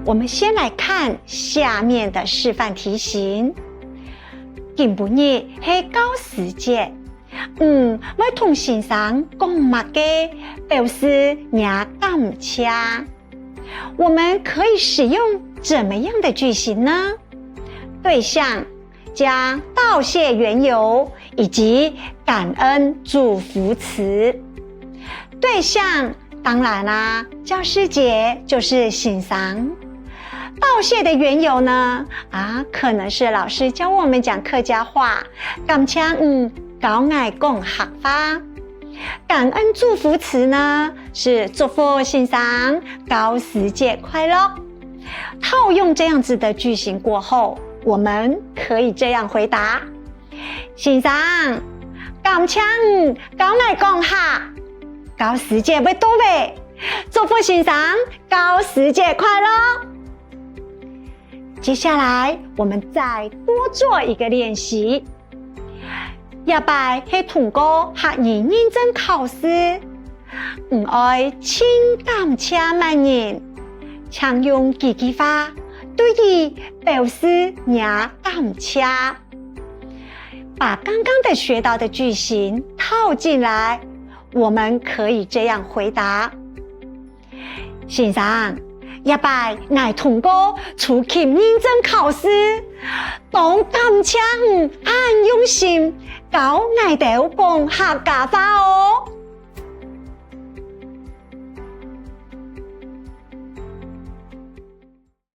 我们先来看下面的示范题型。今日是教师节，我同先生讲乜嘅，表示我感谢。我们可以使用怎么样的句型呢？对象加道谢缘由以及感恩祝福词。对象当然啦，教师节就是先生。道谢的缘由呢？可能是老师教我们讲客家话，感谢教我讲客话。感恩祝福词呢，是祝福先生教师节快乐。套用这样子的句型过后，我们可以这样回答：先生，感谢教我讲客，教师节要到位，祝福先生教师节快乐。接下来我们再多做一个练习。也拜是通过学员认真考试，爱请感谢万人，常用几句话对于表示也感谢。把刚刚的学到的句型套进来，我们可以这样回答：先生，一拜我通过出勤认真考试，当感谢很用心教我哋讲客家话哦。